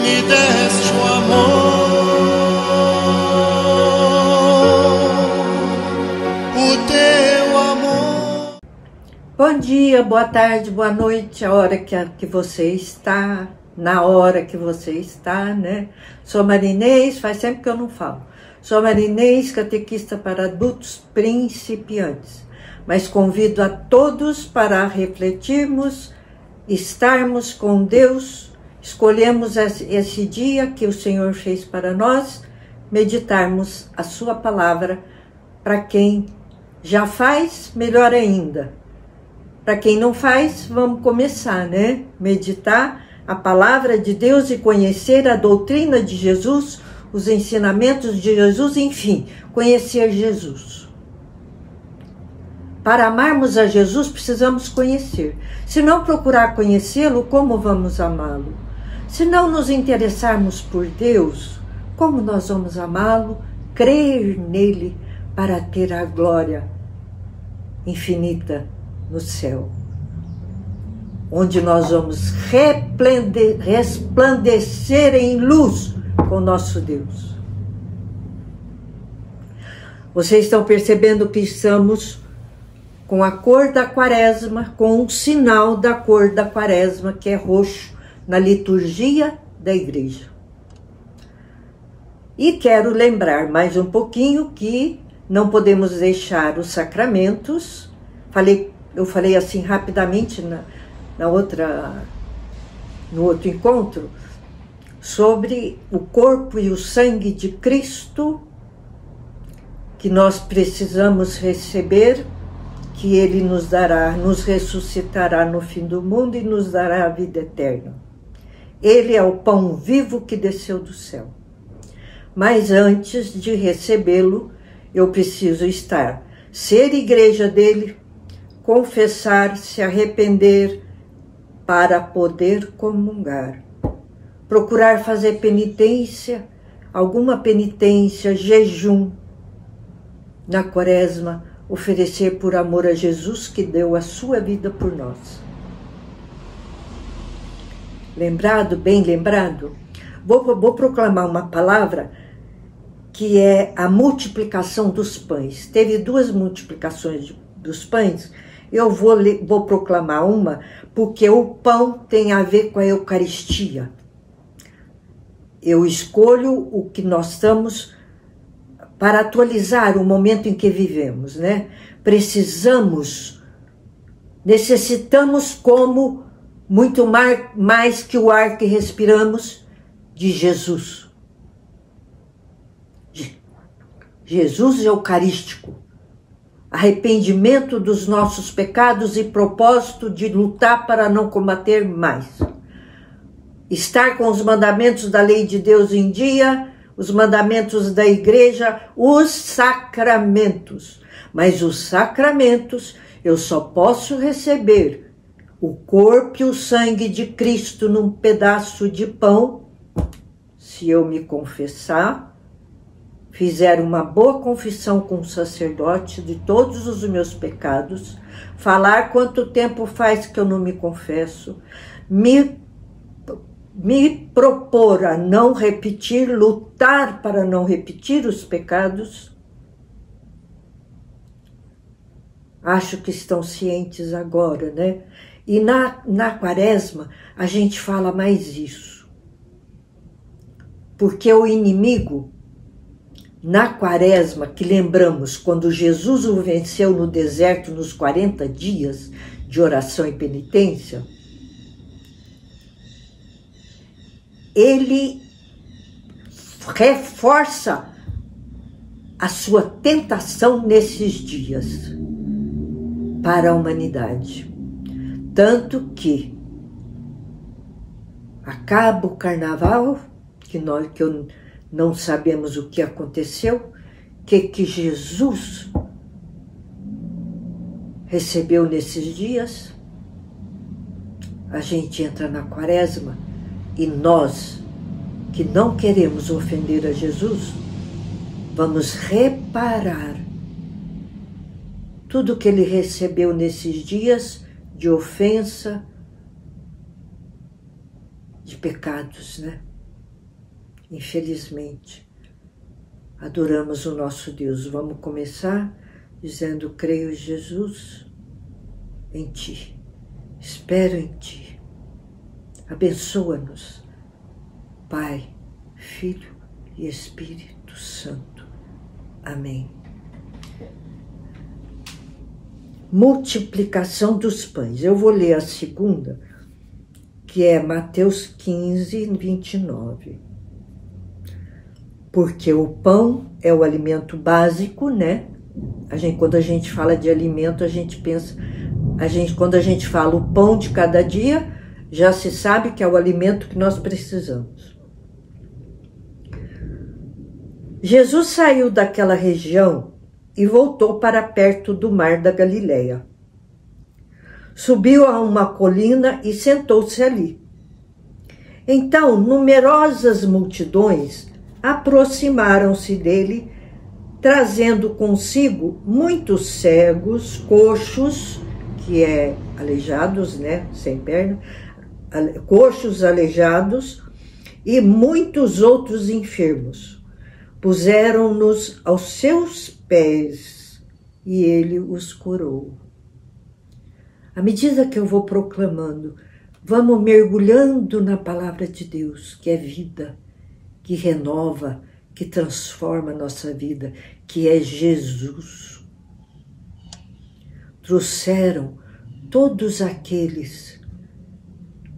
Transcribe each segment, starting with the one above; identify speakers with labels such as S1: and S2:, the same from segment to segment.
S1: me deste o amor, o teu amor.
S2: Bom dia, boa tarde, boa noite, a hora que você está, na hora que você está, né? Sou Marinês, faz tempo que eu não falo. Sou Marinês, catequista para adultos principiantes, mas convido a todos para refletirmos, estarmos com Deus, escolhemos esse dia que o Senhor fez para nós, meditarmos a sua palavra. Para quem já faz, melhor ainda. Para quem não faz, vamos começar, né? Meditar a palavra de Deus e conhecer a doutrina de Jesus, os ensinamentos de Jesus, enfim, conhecer Jesus. Para amarmos a Jesus, precisamos conhecer. Se não procurar conhecê-lo, como vamos amá-lo? Se não nos interessarmos por Deus, como nós vamos amá-lo, crer nele para ter a glória infinita no céu, onde nós vamos resplandecer em luz com nosso Deus. Vocês estão percebendo que estamos com a cor da quaresma, com um sinal da cor da quaresma, que é roxo, na liturgia da igreja. E quero lembrar mais um pouquinho que não podemos deixar os sacramentos. Eu falei assim rapidamente no outro encontro, sobre o corpo e o sangue de Cristo, que nós precisamos receber, que Ele nos dará, nos ressuscitará no fim do mundo e nos dará a vida eterna. Ele é o pão vivo que desceu do céu. Mas antes de recebê-lo, eu preciso ser igreja dele, confessar, se arrepender, para poder comungar. Procurar fazer penitência, alguma penitência, jejum, na quaresma, oferecer por amor a Jesus que deu a sua vida por nós. Lembrado, bem lembrado? Vou proclamar uma palavra que é a multiplicação dos pães. Teve 2 multiplicações dos pães. Eu vou proclamar uma, porque o pão tem a ver com a Eucaristia. Eu escolho o que nós estamos para atualizar o momento em que vivemos, né? Necessitamos como muito mais que o ar que respiramos, de Jesus. Jesus eucarístico. Arrependimento dos nossos pecados e propósito de lutar para não combater mais. Estar com os mandamentos da lei de Deus em dia, os mandamentos da igreja, os sacramentos. Mas os sacramentos eu só posso receber o corpo e o sangue de Cristo num pedaço de pão se eu me confessar, fizer uma boa confissão com o sacerdote de todos os meus pecados, falar quanto tempo faz que eu não me confesso, me propor a não repetir, lutar para não repetir os pecados. Acho que estão cientes agora, né? E na quaresma a gente fala mais isso. Porque o inimigo, na quaresma, que lembramos quando Jesus o venceu no deserto nos 40 dias de oração e penitência, ele reforça a sua tentação nesses dias para a humanidade. Tanto que acaba o carnaval, que não sabemos o que aconteceu, que Jesus recebeu nesses dias. A gente entra na quaresma e nós, que não queremos ofender a Jesus, vamos reparar tudo que ele recebeu nesses dias de ofensa, de pecados, né? infelizmente, adoramos o nosso Deus. Vamos começar dizendo: creio, Jesus, em Ti, espero em Ti, abençoa-nos, Pai, Filho e Espírito Santo. Amém. Multiplicação dos pães. Eu vou ler a segunda, que é Mateus 15, 29. Porque o pão é o alimento básico, né? Quando a gente fala de alimento, a gente pensa... quando a gente fala o pão de cada dia, já se sabe que é o alimento que nós precisamos. Jesus saiu daquela região e voltou para perto do mar da Galileia. Subiu a uma colina e sentou-se ali. Então, numerosas multidões aproximaram-se dele, trazendo consigo muitos cegos, coxos, que é aleijados, né, sem perna, coxos, aleijados, e muitos outros enfermos. Puseram-nos aos seus pés e ele os curou. À medida que eu vou proclamando, vamos mergulhando na palavra de Deus, que é vida, que renova, que transforma a nossa vida, que é Jesus. Trouxeram todos aqueles,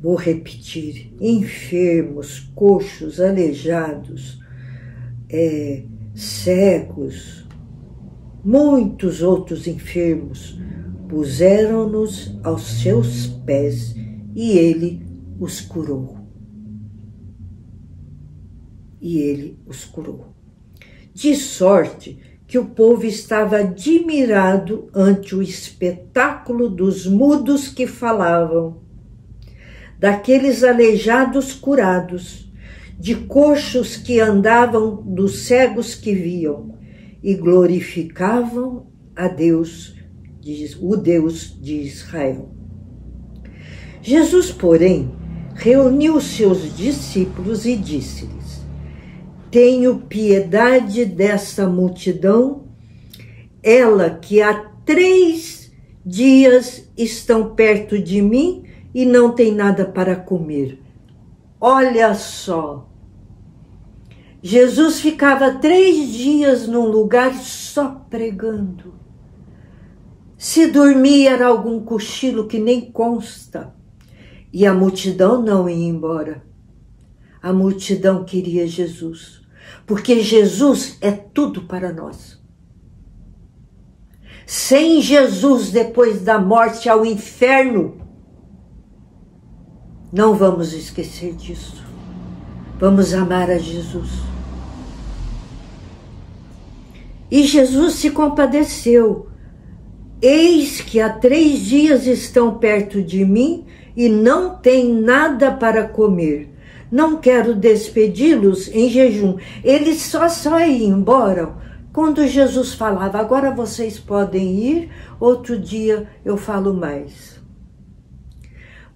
S2: vou repetir, enfermos, coxos, aleijados, cegos, muitos outros enfermos, puseram-nos aos seus pés e ele os curou. E ele os curou. De sorte que o povo estava admirado ante o espetáculo dos mudos que falavam, daqueles aleijados curados, de coxos que andavam, dos cegos que viam, e glorificavam a Deus, o Deus de Israel. Jesus, porém, reuniu seus discípulos e disse-lhes: tenho piedade desta multidão, ela que há 3 dias estão perto de mim e não tem nada para comer. Olha só, Jesus ficava 3 dias num lugar só pregando. Se dormia era algum cochilo que nem consta. E a multidão não ia embora. A multidão queria Jesus. Porque Jesus é tudo para nós. Sem Jesus, depois da morte ao inferno, não vamos esquecer disso. Vamos amar a Jesus. E Jesus se compadeceu. Eis que há 3 dias estão perto de mim e não têm nada para comer. Não quero despedi-los em jejum. Eles só iam embora quando Jesus falava: agora vocês podem ir, outro dia eu falo mais.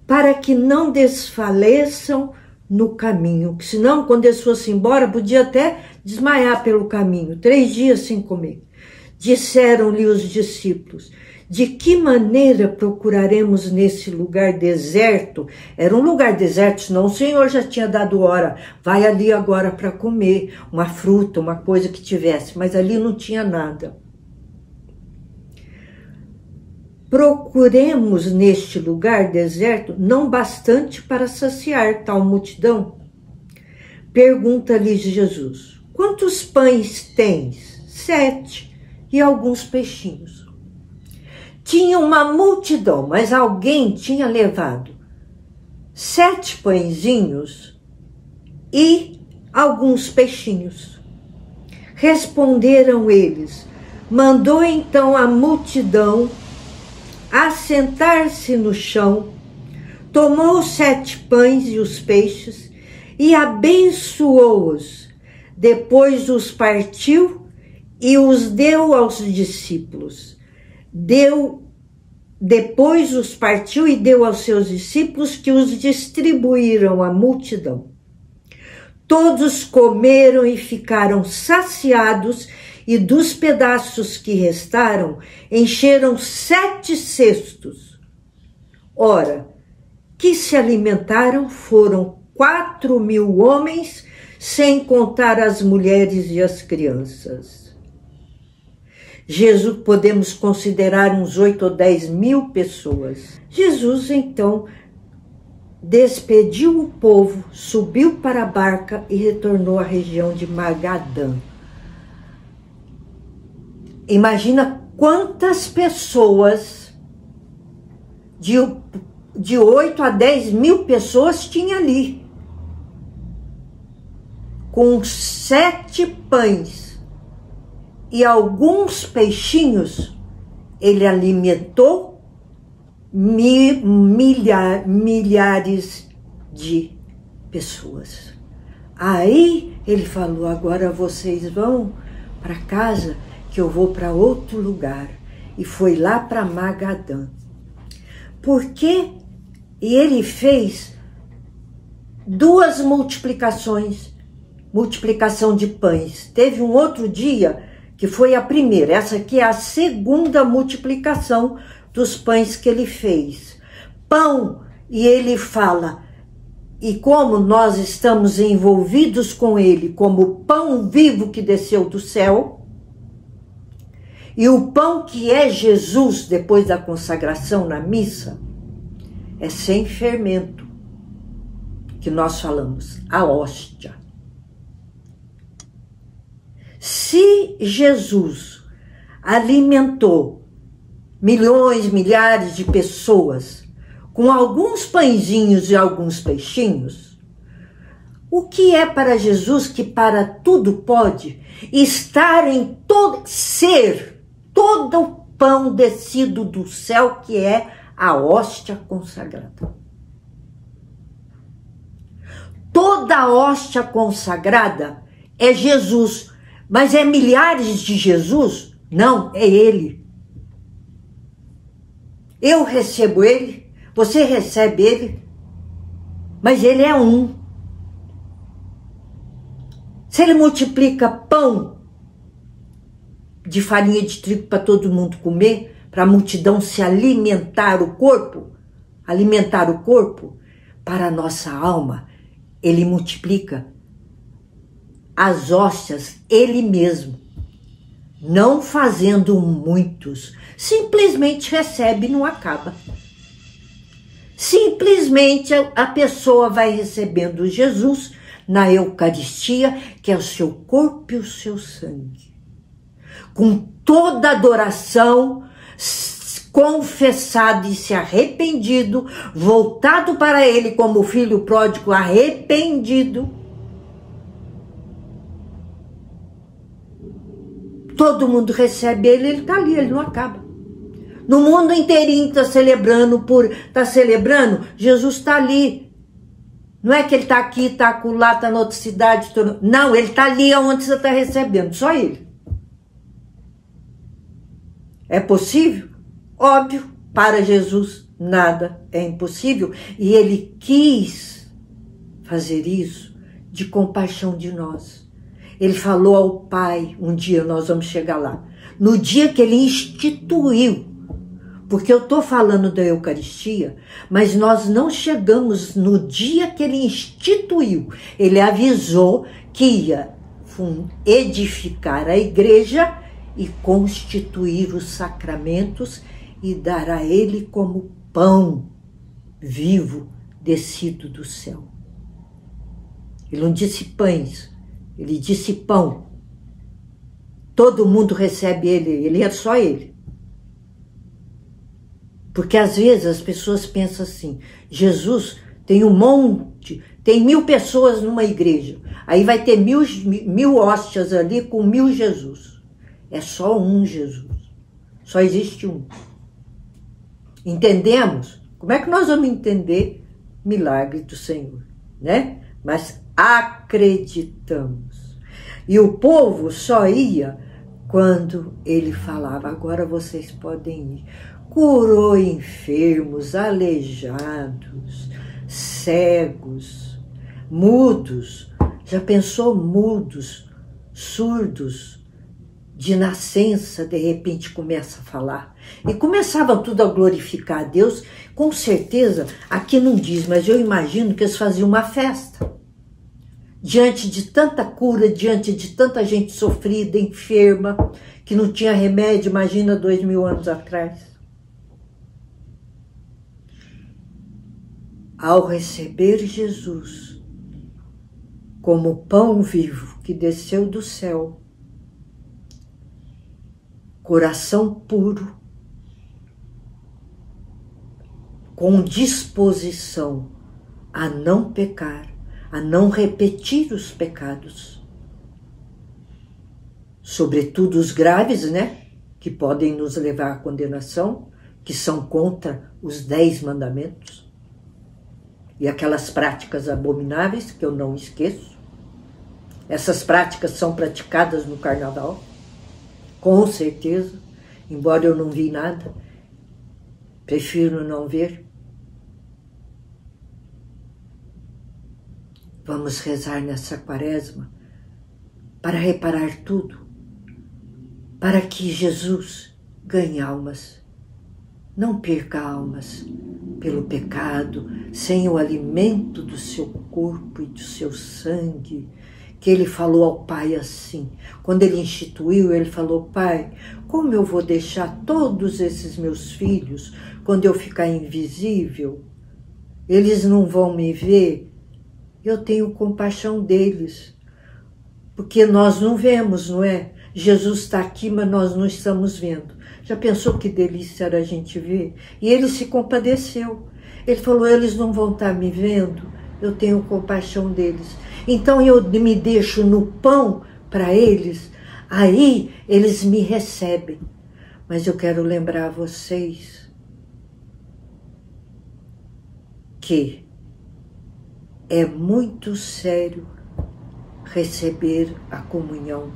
S2: Para que não desfaleçam no caminho, que senão quando eles fossem embora podia até desmaiar pelo caminho, 3 dias sem comer. Disseram-lhe os discípulos: de que maneira procuraremos nesse lugar deserto? Era um lugar deserto, senão o Senhor já tinha dado hora. Vai ali agora para comer uma fruta, uma coisa que tivesse, mas ali não tinha nada. Procuremos neste lugar deserto não bastante para saciar tal multidão? Pergunta-lhes Jesus: quantos pães tens? 7, e alguns peixinhos. Tinha uma multidão, mas alguém tinha levado 7 pãezinhos e alguns peixinhos. Responderam eles. Mandou então a multidão assentar-se no chão, tomou os 7 pães e os peixes e abençoou-os. Depois os partiu e os deu aos discípulos. Depois os partiu e deu aos seus discípulos, que os distribuíram à multidão. Todos comeram e ficaram saciados, e dos pedaços que restaram, encheram 7 cestos. Ora, que se alimentaram foram 4.000 homens, sem contar as mulheres e as crianças. Jesus, podemos considerar uns 8 ou 10 mil pessoas. Jesus, então, despediu o povo, subiu para a barca e retornou à região de Magadã. Imagina quantas pessoas, de 8 a 10 mil pessoas tinha ali. Com 7 pães e alguns peixinhos, ele alimentou milhares de pessoas. Aí ele falou: agora vocês vão para casa, que eu vou para outro lugar. E foi lá para Magadã. Por quê? E ele fez 2 multiplicações, multiplicação de pães. Teve um outro dia que foi a primeira. Essa aqui é a segunda multiplicação dos pães que ele fez. Pão, e ele fala, e como nós estamos envolvidos com ele, como o pão vivo que desceu do céu, e o pão que é Jesus depois da consagração na missa, é sem fermento, que nós falamos, a hóstia. Se Jesus alimentou milhões, milhares de pessoas com alguns pãezinhos e alguns peixinhos, o que é para Jesus, que para tudo pode, estar em todo o pão descido do céu, que é a hóstia consagrada. Toda a hóstia consagrada é Jesus, mas é milhares de Jesus? Não, é ele. Eu recebo ele, você recebe ele, mas ele é um. Se ele multiplica pão de farinha de trigo para todo mundo comer, para a multidão se alimentar o corpo, para a nossa alma, ele multiplica as hóstias ele mesmo, não fazendo muitos, simplesmente recebe e não acaba. Simplesmente a pessoa vai recebendo Jesus na Eucaristia, que é o seu corpo e o seu sangue. Com toda adoração, confessado e se arrependido, voltado para ele como filho pródigo arrependido. Todo mundo recebe ele está ali, ele não acaba. No mundo inteirinho está celebrando, Jesus está ali. Não é que ele está aqui, está acolá, está na outra cidade. Não, ele está ali onde você está recebendo, só ele. É possível? Óbvio, para Jesus nada é impossível. E ele quis fazer isso de compaixão de nós. Ele falou ao Pai, um dia nós vamos chegar lá, no dia que ele instituiu, porque eu estou falando da Eucaristia, mas nós não chegamos no dia que ele instituiu. Ele avisou que ia edificar a igreja e constituir os sacramentos e dar a ele como pão vivo descido do céu. Ele não disse pães, ele disse pão. Todo mundo recebe ele é só ele. Porque às vezes as pessoas pensam assim, Jesus tem um monte, tem 1000 pessoas numa igreja, aí vai ter mil hóstias ali com 1000 Jesus. É só um Jesus, só existe um. Entendemos? Como é que nós vamos entender milagre do Senhor, né? Mas acreditamos. E o povo só ia quando ele falava, agora vocês podem ir. Curou enfermos, aleijados, cegos, mudos, Já pensou mudos, surdos, de nascença, de repente começa a falar. E começavam tudo a glorificar a Deus. Com certeza, aqui não diz, mas eu imagino que eles faziam uma festa. Diante de tanta cura, diante de tanta gente sofrida, enferma, que não tinha remédio, imagina 2000 anos atrás. Ao receber Jesus como pão vivo que desceu do céu, coração puro, com disposição a não pecar, a não repetir os pecados, sobretudo os graves, né, que podem nos levar à condenação, que são contra os 10 mandamentos, e aquelas práticas abomináveis que eu não esqueço. Essas práticas são praticadas no carnaval, com certeza, embora eu não vi nada, prefiro não ver. Vamos rezar nessa quaresma para reparar tudo, para que Jesus ganhe almas, não perca almas pelo pecado, sem o alimento do seu corpo e do seu sangue, que ele falou ao Pai assim. Quando ele instituiu, ele falou: Pai, como eu vou deixar todos esses meus filhos quando eu ficar invisível? Eles não vão me ver? Eu tenho compaixão deles, porque nós não vemos, não é? Jesus está aqui, mas nós não estamos vendo. Já pensou que delícia era a gente ver? E ele se compadeceu. Ele falou: eles não vão estar me vendo, eu tenho compaixão deles. Então eu me deixo no pão para eles, aí eles me recebem. Mas eu quero lembrar a vocês que é muito sério receber a comunhão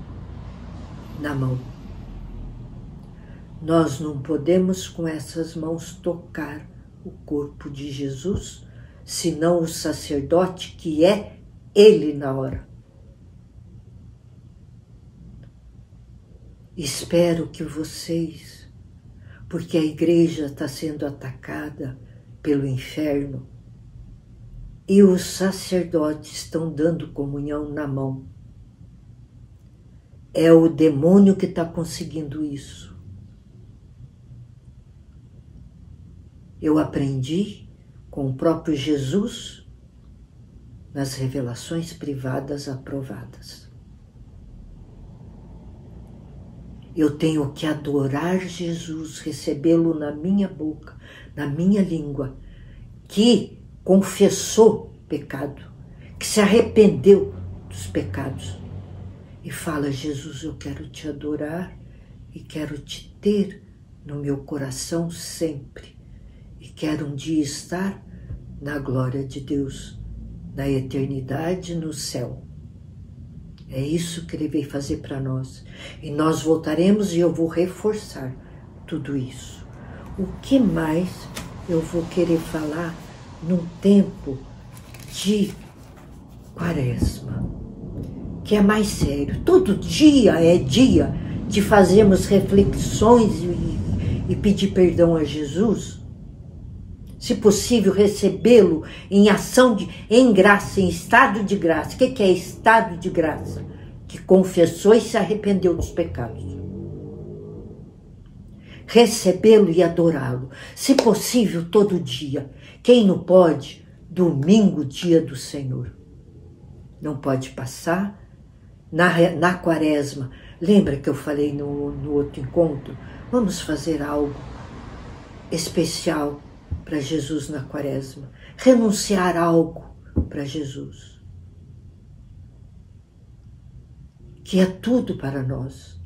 S2: na mão. Nós não podemos com essas mãos tocar o corpo de Jesus, senão o sacerdote, que é ele na hora. Espero que vocês, porque a igreja está sendo atacada pelo inferno e os sacerdotes estão dando comunhão na mão. É o demônio que está conseguindo isso. Eu aprendi com o próprio Jesus nas revelações privadas aprovadas. Eu tenho que adorar Jesus, recebê-lo na minha boca, na minha língua, que confessou pecado, que se arrependeu dos pecados e fala: Jesus, eu quero te adorar e quero te ter no meu coração sempre e quero um dia estar na glória de Deus, na eternidade, no céu. É isso que ele veio fazer para nós. E nós voltaremos e eu vou reforçar tudo isso. O que mais eu vou querer falar num tempo de quaresma, que é mais sério? Todo dia é dia de fazermos reflexões e pedir perdão a Jesus. Se possível, recebê-lo em ação, em graça, em estado de graça. O que é estado de graça? Que confessou e se arrependeu dos pecados. Recebê-lo e adorá-lo. Se possível, todo dia. Quem não pode, domingo, dia do Senhor. Não pode passar. Na quaresma, lembra que eu falei no outro encontro? Vamos fazer algo especial para Jesus na quaresma, renunciar a algo para Jesus, que é tudo para nós.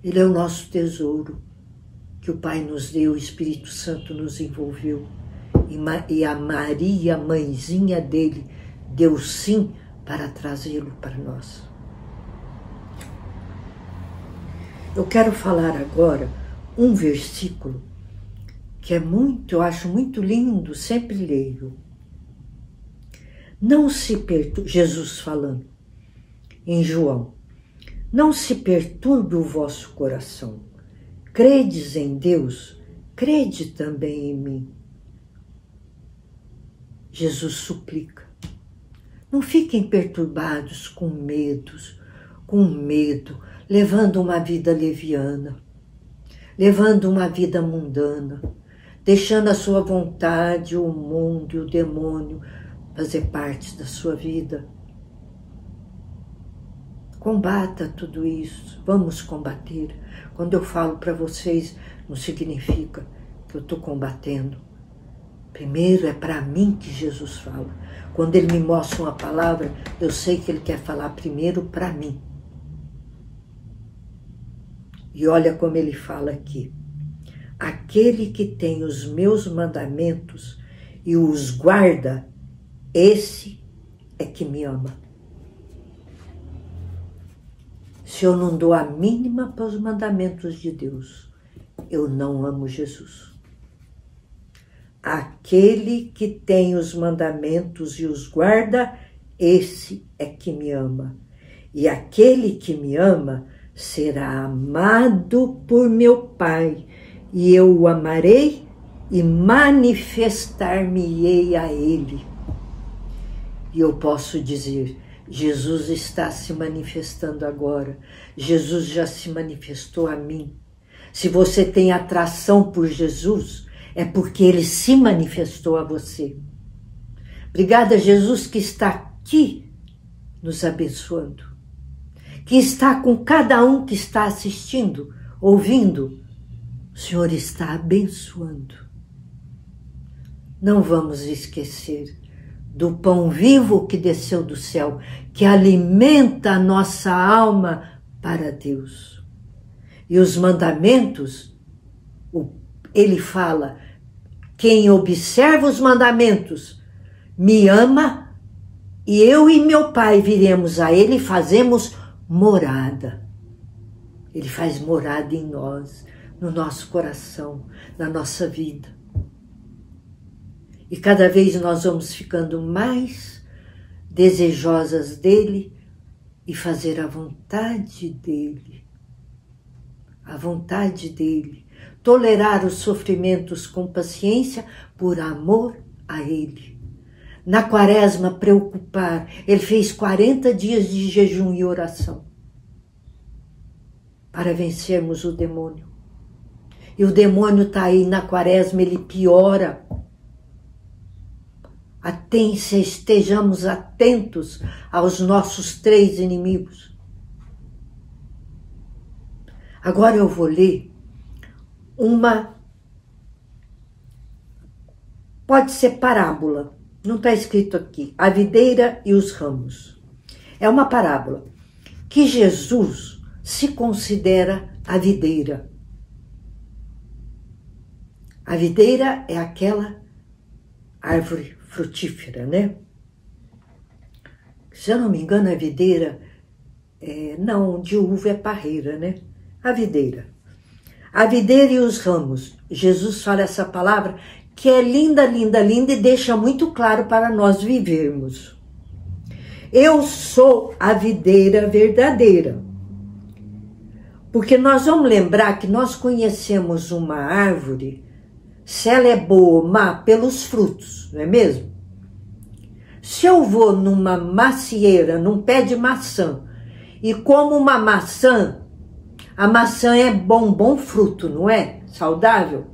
S2: Ele é o nosso tesouro, que o Pai nos deu, o Espírito Santo nos envolveu, e a Maria, mãezinha dele, deu sim para trazê-lo para nós. Eu quero falar agora um versículo que é muito, eu acho muito lindo, sempre leio. Não se perturbe, Jesus falando, em João: não se perturbe o vosso coração. Credes em Deus, crede também em mim. Jesus suplica: não fiquem perturbados com medo, levando uma vida leviana, levando uma vida mundana, deixando a sua vontade, o mundo e o demônio fazer parte da sua vida. Combata tudo isso, vamos combater. Quando eu falo para vocês, não significa que eu estou combatendo. Primeiro é para mim que Jesus fala. Quando ele me mostra uma palavra, eu sei que ele quer falar primeiro para mim. E olha como ele fala aqui: aquele que tem os meus mandamentos e os guarda, esse é que me ama. Se eu não dou a mínima para os mandamentos de Deus, eu não amo Jesus. Aquele que tem os mandamentos e os guarda, esse é que me ama. E aquele que me ama será amado por meu Pai, e eu o amarei e manifestar-me-ei a ele. E eu posso dizer: Jesus está se manifestando agora. Jesus já se manifestou a mim. Se você tem atração por Jesus, é porque ele se manifestou a você. Obrigada, Jesus, que está aqui nos abençoando, que está com cada um que está assistindo, ouvindo. O Senhor está abençoando. Não vamos esquecer do pão vivo que desceu do céu, que alimenta a nossa alma para Deus. E os mandamentos, ele fala: quem observa os mandamentos me ama, e eu e meu Pai viremos a ele e fazemos morada. Ele faz morada em nós, no nosso coração, na nossa vida. E cada vez nós vamos ficando mais desejosas dele e fazer a vontade dele. A vontade dele. Tolerar os sofrimentos com paciência por amor a ele. Na quaresma, preocupar. Ele fez 40 dias de jejum e oração para vencermos o demônio. E o demônio está aí na quaresma, ele piora. Estejamos atentos aos nossos 3 inimigos. Agora eu vou ler pode ser parábola, não está escrito aqui, a videira e os ramos. É uma parábola que Jesus se considera a videira. A videira é aquela árvore frutífera, né? Se eu não me engano, a videira, de uva é parreira, né? A videira. A videira e os ramos. Jesus fala essa palavra que é linda, linda, linda e deixa muito claro para nós vivermos. Eu sou a videira verdadeira. Porque nós vamos lembrar que nós conhecemos uma árvore, se ela é boa ou má, pelos frutos, não é mesmo? Se eu vou numa macieira, num pé de maçã, e como uma maçã, a maçã é bom fruto, não é? Saudável.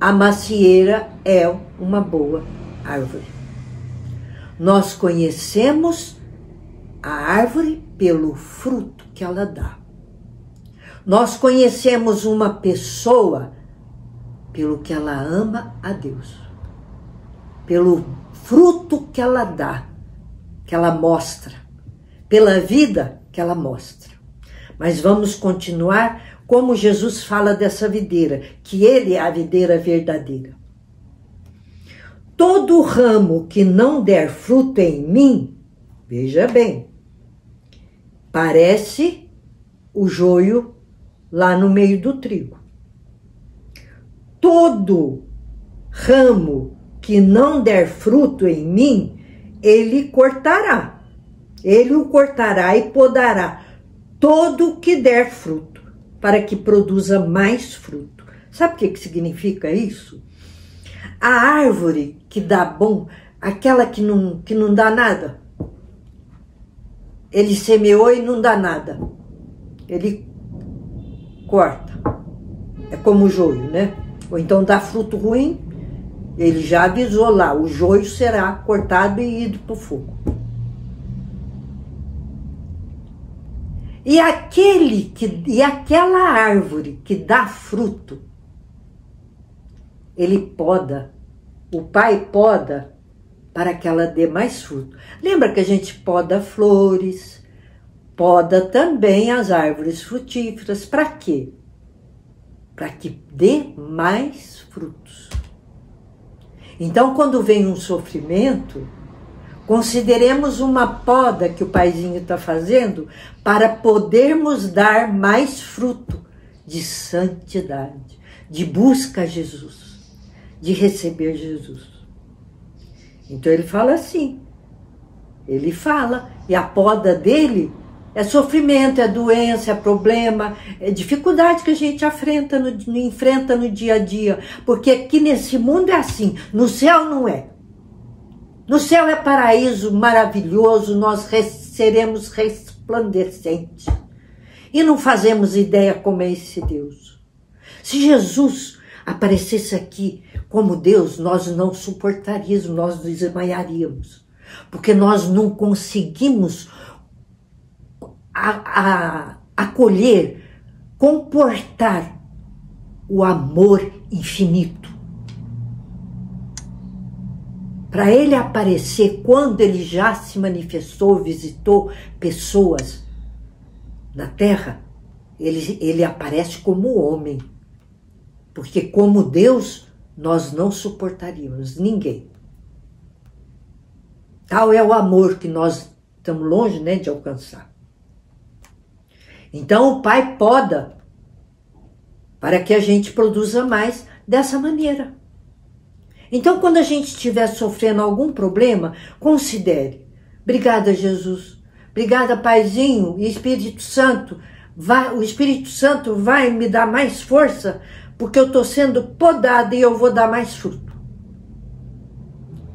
S2: A macieira é uma boa árvore. Nós conhecemos a árvore pelo fruto que ela dá. Nós conhecemos uma pessoa pelo que ela ama a Deus, pelo fruto que ela dá, que ela mostra, pela vida que ela mostra. Mas vamos continuar como Jesus fala dessa videira, que ele é a videira verdadeira. Todo ramo que não der fruto em mim, veja bem, parece o joio lá no meio do trigo. Todo ramo que não der fruto em mim, ele cortará. Ele o cortará e podará todo o que der fruto, para que produza mais fruto. Sabe o que significa isso? A árvore que dá bom, aquela que não dá nada, ele semeou e não dá nada, ele corta. É como o joio, né? Ou então dá fruto ruim, ele já avisou lá, o joio será cortado e ido para o fogo. E aquela árvore que dá fruto, ele poda, o pai poda para que ela dê mais fruto. Lembra que a gente poda flores, poda também as árvores frutíferas. Para quê? Para que dê mais frutos. Então, quando vem um sofrimento, consideremos uma poda que o paizinho está fazendo para podermos dar mais fruto de santidade, de busca a Jesus, de receber Jesus. Então ele fala assim, ele fala, e a poda dele é sofrimento, é doença, é problema, é dificuldade que a gente enfrenta no dia a dia, porque aqui nesse mundo é assim, no céu não é. No céu é paraíso maravilhoso, nós seremos resplandecentes. E não fazemos ideia como é esse Deus. Se Jesus aparecesse aqui como Deus, nós não suportaríamos, nós desmaiaríamos. Porque nós não conseguimos acolher, comportar o amor infinito. Para ele aparecer quando ele já se manifestou, visitou pessoas na terra, ele aparece como homem. Porque como Deus, nós não suportaríamos ninguém. Tal é o amor que nós estamos longe, né, de alcançar. Então o Pai poda para que a gente produza mais dessa maneira. Então, quando a gente estiver sofrendo algum problema, considere. Obrigada, Jesus. Obrigada, Paizinho e Espírito Santo. O Espírito Santo vai me dar mais força, porque eu estou sendo podada e eu vou dar mais fruto.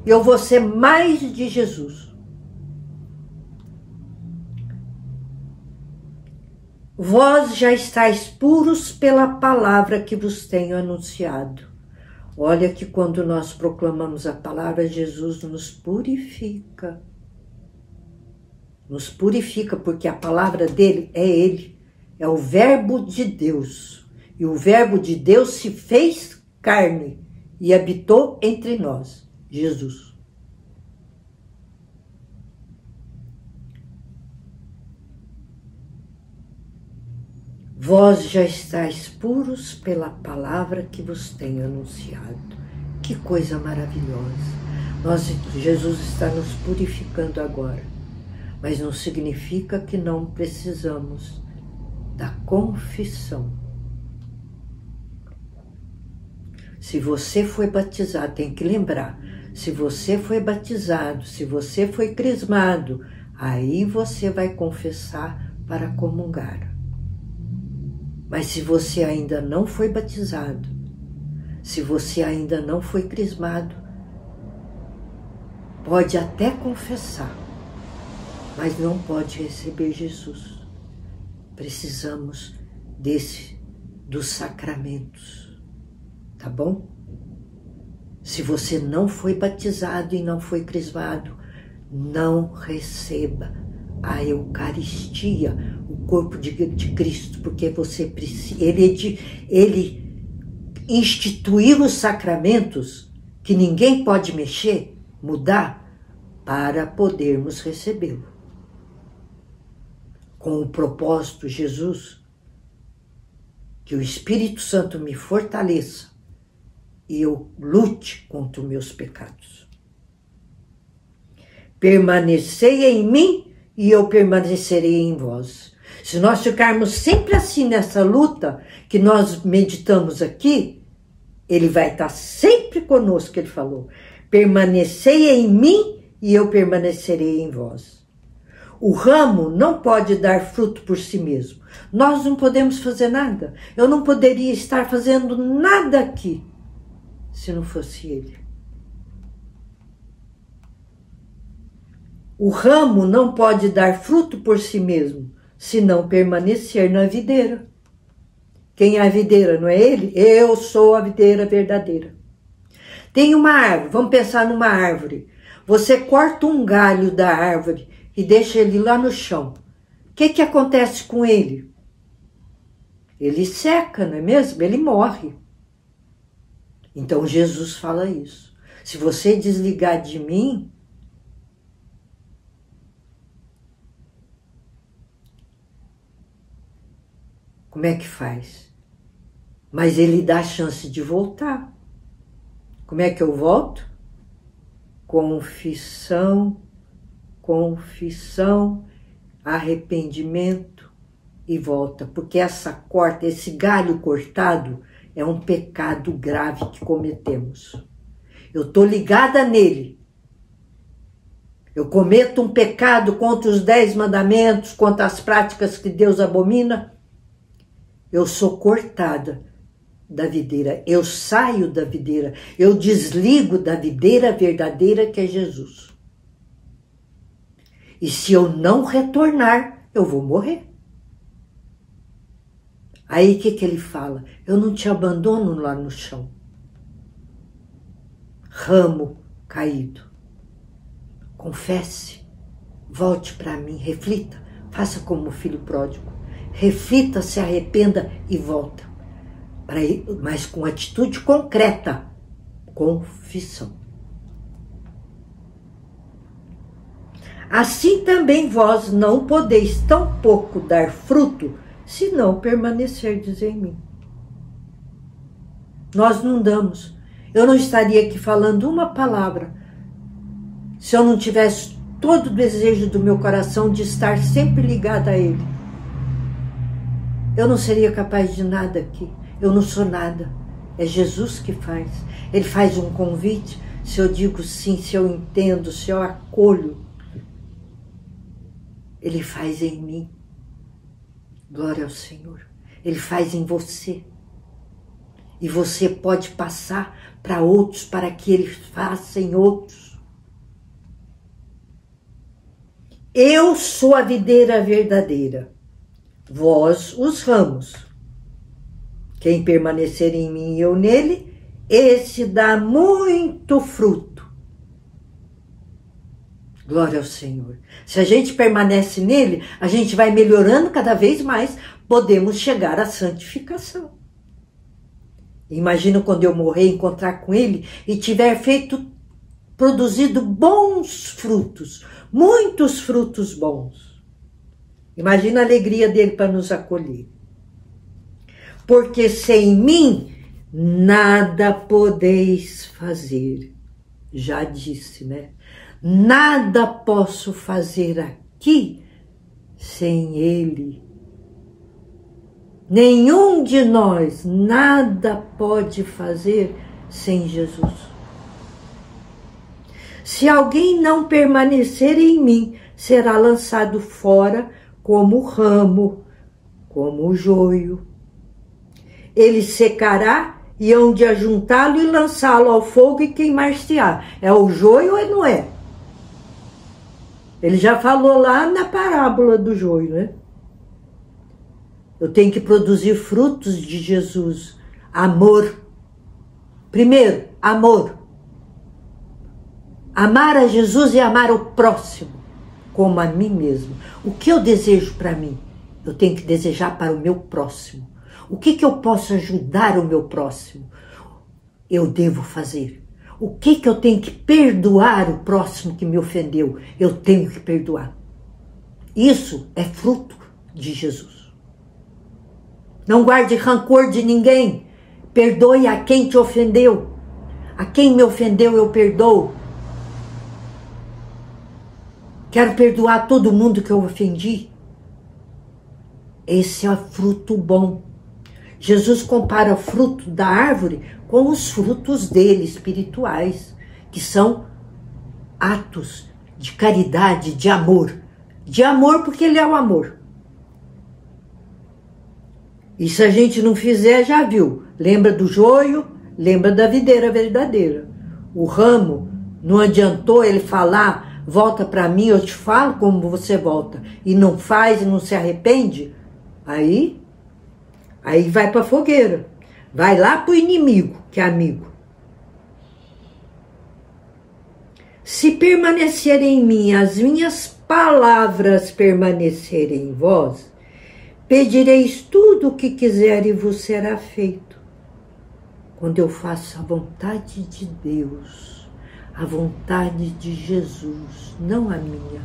S2: Eu vou ser mais de Jesus. Vós já estáis puros pela palavra que vos tenho anunciado. Olha que quando nós proclamamos a palavra, Jesus nos purifica. Nos purifica, porque a palavra dele é ele. É o verbo de Deus. E o verbo de Deus se fez carne e habitou entre nós. Jesus. Vós já estáis puros pela palavra que vos tenho anunciado. Que coisa maravilhosa. Jesus está nos purificando agora. Mas não significa que não precisamos da confissão. Se você foi batizado, tem que lembrar. Se você foi batizado, se você foi crismado, aí você vai confessar para comungar. Mas se você ainda não foi batizado, se você ainda não foi crismado, pode até confessar, mas não pode receber Jesus. Precisamos dos sacramentos, tá bom? Se você não foi batizado e não foi crismado, não receba a Eucaristia, o corpo de Cristo, porque você precisa. Ele instituiu os sacramentos que ninguém pode mexer, mudar, para podermos recebê-lo. Com o propósito, Jesus, que o Espírito Santo me fortaleça e eu lute contra os meus pecados. Permanecei em mim e eu permanecerei em vós. Se nós ficarmos sempre assim nessa luta que nós meditamos aqui, ele vai estar sempre conosco, ele falou. Permanecei em mim e eu permanecerei em vós. O ramo não pode dar fruto por si mesmo. Nós não podemos fazer nada. Eu não poderia estar fazendo nada aqui se não fosse ele. O ramo não pode dar fruto por si mesmo, se não permanecer na videira. Quem é a videira, não é ele? Eu sou a videira verdadeira. Tem uma árvore, vamos pensar numa árvore. Você corta um galho da árvore e deixa ele lá no chão. O que acontece com ele? Ele seca, não é mesmo? Ele morre. Então Jesus fala isso. Se você desligar de mim, como é que faz? Mas ele dá a chance de voltar. Como é que eu volto? Confissão, arrependimento e volta. Porque esse galho cortado é um pecado grave que cometemos. Eu estou ligada nele. Eu cometo um pecado contra os 10 mandamentos, contra as práticas que Deus abomina. Eu sou cortada da videira, eu saio da videira, eu desligo da videira verdadeira que é Jesus. E se eu não retornar, eu vou morrer. Aí o que ele fala? Eu não te abandono lá no chão. Ramo caído. Confesse, volte para mim, reflita, faça como o filho pródigo. Reflita, se arrependa e volta. Mas com atitude concreta, confissão. Assim também vós não podeis tampouco dar fruto, se não permanecerdes em mim. Nós não damos. Eu não estaria aqui falando uma palavra se eu não tivesse todo o desejo do meu coração de estar sempre ligada a Ele. Eu não seria capaz de nada aqui. Eu não sou nada. É Jesus que faz. Ele faz um convite. Se eu digo sim, se eu entendo, se eu acolho, Ele faz em mim. Glória ao Senhor. Ele faz em você. E você pode passar para outros, para que Ele faça em outros. Eu sou a videira verdadeira. Vós os ramos. Quem permanecer em mim e eu nele, esse dá muito fruto. Glória ao Senhor. Se a gente permanece nele, a gente vai melhorando cada vez mais, podemos chegar à santificação. Imagina quando eu morrer, encontrar com ele e tiver produzido bons frutos, muitos frutos bons. Imagina a alegria dele para nos acolher. Porque sem mim nada podeis fazer. Já disse, né? Nada posso fazer aqui sem Ele. Nenhum de nós nada pode fazer sem Jesus. Se alguém não permanecer em mim, será lançado fora como o ramo, como o joio. Ele secará e hão de ajuntá-lo e lançá-lo ao fogo e queimar-se-á. É o joio ou não é? Ele já falou lá na parábola do joio, né? Eu tenho que produzir frutos de Jesus. Amor. Primeiro, amor. Amar a Jesus e amar o próximo como a mim mesmo. O que eu desejo para mim, eu tenho que desejar para o meu próximo. O que eu posso ajudar o meu próximo? Eu devo fazer. O que eu tenho que perdoar o próximo que me ofendeu? Eu tenho que perdoar. Isso é fruto de Jesus. Não guarde rancor de ninguém. Perdoe a quem te ofendeu. A quem me ofendeu eu perdoo. Quero perdoar todo mundo que eu ofendi. Esse é fruto bom. Jesus compara o fruto da árvore com os frutos dele espirituais, que são atos de caridade, de amor, De amor, porque ele é o amor. E se a gente não fizer, já viu. Lembra do joio, lembra da videira verdadeira. O ramo, não adiantou ele falar, volta para mim, eu te falo como você volta. E não faz e não se arrepende. Aí vai para a fogueira. Vai lá para o inimigo, que é amigo. Se permanecerem em mim, as minhas palavras permanecerem em vós, pedireis tudo o que quiser e vos será feito. Quando eu faço a vontade de Deus, a vontade de Jesus, não a minha.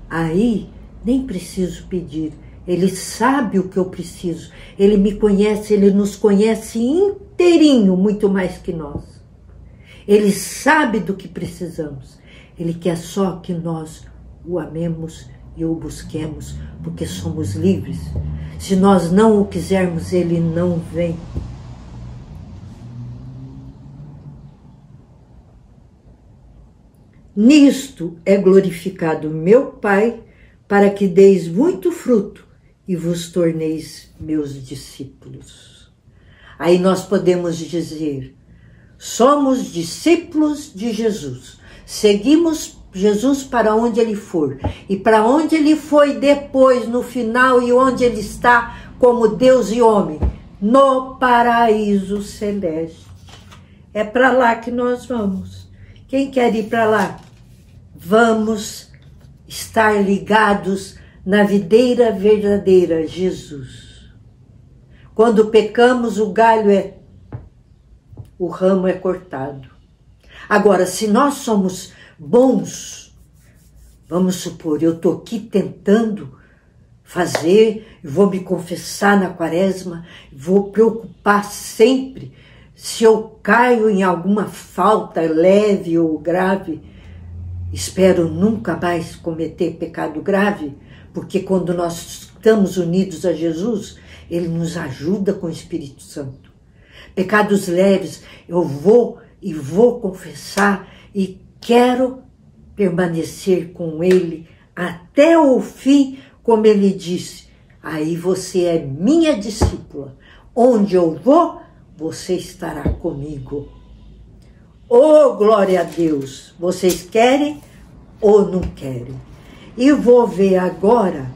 S2: Aí nem preciso pedir. Ele sabe o que eu preciso. Ele me conhece, ele nos conhece inteirinho, muito mais que nós. Ele sabe do que precisamos. Ele quer só que nós o amemos e o busquemos, porque somos livres. Se nós não o quisermos, ele não vem. Nisto é glorificado meu Pai, para que deis muito fruto e vos torneis meus discípulos. Aí nós podemos dizer, somos discípulos de Jesus. Seguimos Jesus para onde ele for. E para onde ele foi depois, no final, e onde ele está como Deus e homem? No paraíso celeste. É para lá que nós vamos. Quem quer ir para lá? Vamos estar ligados na videira verdadeira, Jesus. Quando pecamos, o ramo é cortado. Agora, se nós somos bons, vamos supor, eu estou aqui tentando fazer, vou me confessar na quaresma, vou preocupar sempre se eu caio em alguma falta leve ou grave. Espero nunca mais cometer pecado grave, porque quando nós estamos unidos a Jesus, ele nos ajuda com o Espírito Santo. Pecados leves, eu vou confessar e quero permanecer com ele até o fim, como ele disse. Aí você é minha discípula. Onde eu vou, você estará comigo. Oh, glória a Deus! Vocês querem ou não querem? E vou ver agora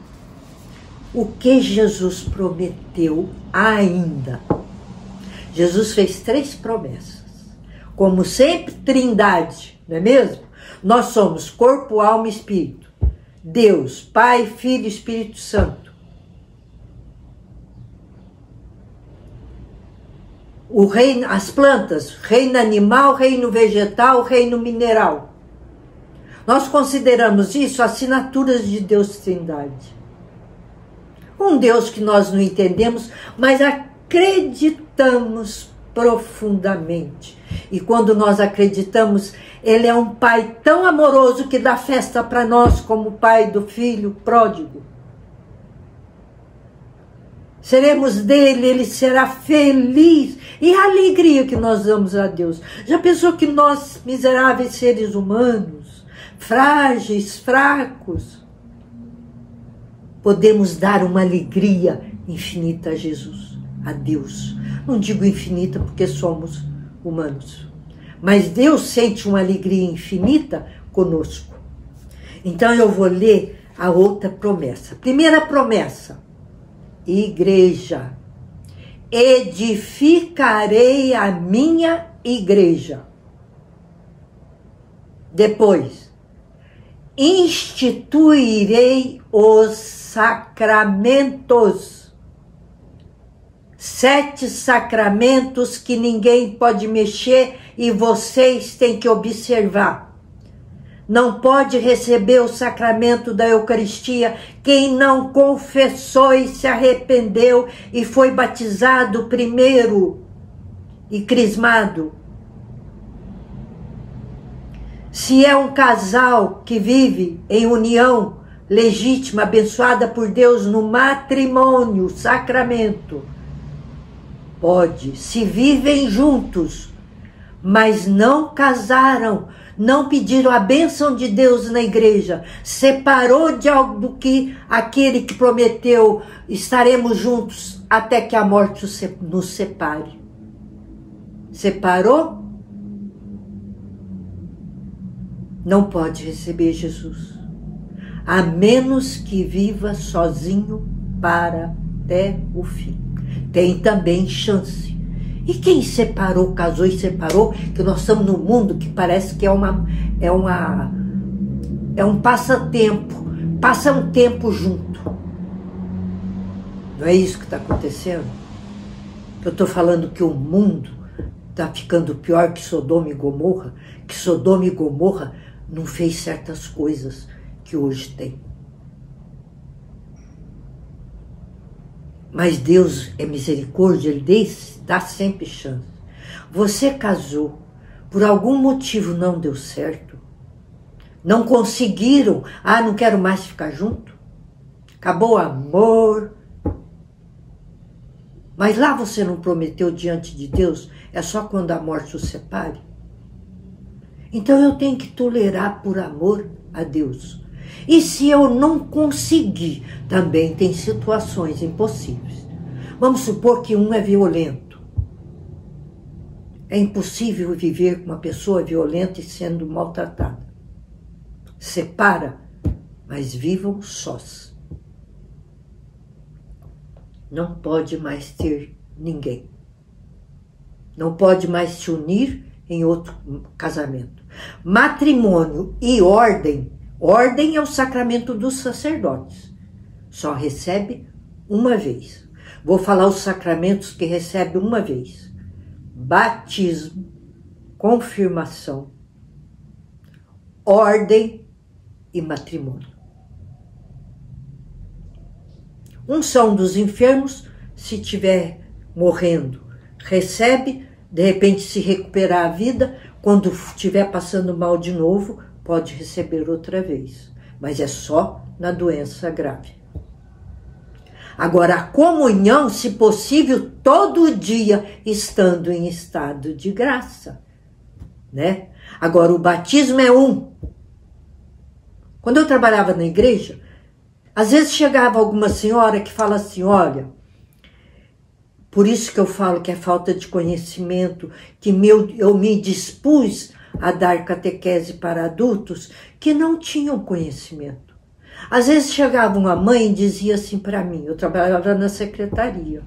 S2: o que Jesus prometeu ainda. Jesus fez 3 promessas. Como sempre, trindade, não é mesmo? Nós somos corpo, alma e espírito. Deus, Pai, Filho e Espírito Santo. O reino, as plantas, reino animal, reino vegetal, reino mineral. Nós consideramos isso assinaturas de Deus Trindade. Um Deus que nós não entendemos, mas acreditamos profundamente. E quando nós acreditamos, ele é um pai tão amoroso que dá festa para nós como o pai do filho pródigo. Seremos dele, ele será feliz. E a alegria que nós damos a Deus. Já pensou que nós, miseráveis seres humanos, frágeis, fracos, podemos dar uma alegria infinita a Jesus, a Deus. Não digo infinita porque somos humanos, mas Deus sente uma alegria infinita conosco. Então eu vou ler a outra promessa. Primeira promessa, igreja. Edificarei a minha igreja. Depois, instituirei os sacramentos. 7 sacramentos que ninguém pode mexer e vocês têm que observar. Não pode receber o sacramento da Eucaristia quem não confessou e se arrependeu e foi batizado primeiro e crismado. Se é um casal que vive em união legítima, abençoada por Deus no matrimônio, sacramento, pode. Se vivem juntos, mas não casaram, não pediram a bênção de Deus na igreja, separou de algo que aquele que prometeu, estaremos juntos até que a morte nos separe. Separou? Não pode receber Jesus, a menos que viva sozinho para até o fim. Tem também chance. E quem separou, casou e separou, que nós estamos num mundo que parece que é um passatempo, passa um tempo junto. Não é isso que está acontecendo? Eu estou falando que o mundo está ficando pior que Sodoma e Gomorra, que Sodoma e Gomorra não fez certas coisas que hoje tem. Mas Deus é misericórdia, Ele dá sempre chance. Você casou, por algum motivo não deu certo, não conseguiram, não quero mais ficar junto, acabou o amor. Mas lá você não prometeu diante de Deus, é só quando a morte os separe? Então eu tenho que tolerar por amor a Deus. E se eu não conseguir, também tem situações impossíveis. Vamos supor que um é violento. É impossível viver com uma pessoa violenta e sendo maltratada. Separa, mas vivam sós. Não pode mais ter ninguém. Não pode mais se unir em outro casamento. Matrimônio e ordem. Ordem é o sacramento dos sacerdotes. Só recebe uma vez. Vou falar os sacramentos que recebe uma vez. Batismo, confirmação, ordem e matrimônio. Unção dos enfermos, se estiver morrendo, recebe, de repente se recuperar a vida, quando estiver passando mal de novo, pode receber outra vez, mas é só na doença grave. Agora, a comunhão, se possível, todo dia, estando em estado de graça, né? Agora, o batismo é um. Quando eu trabalhava na igreja, às vezes chegava alguma senhora que fala assim, olha, por isso que eu falo que é falta de conhecimento, que eu me dispus a dar catequese para adultos que não tinham conhecimento. Às vezes chegava uma mãe e dizia assim para mim, eu trabalhava na secretaria.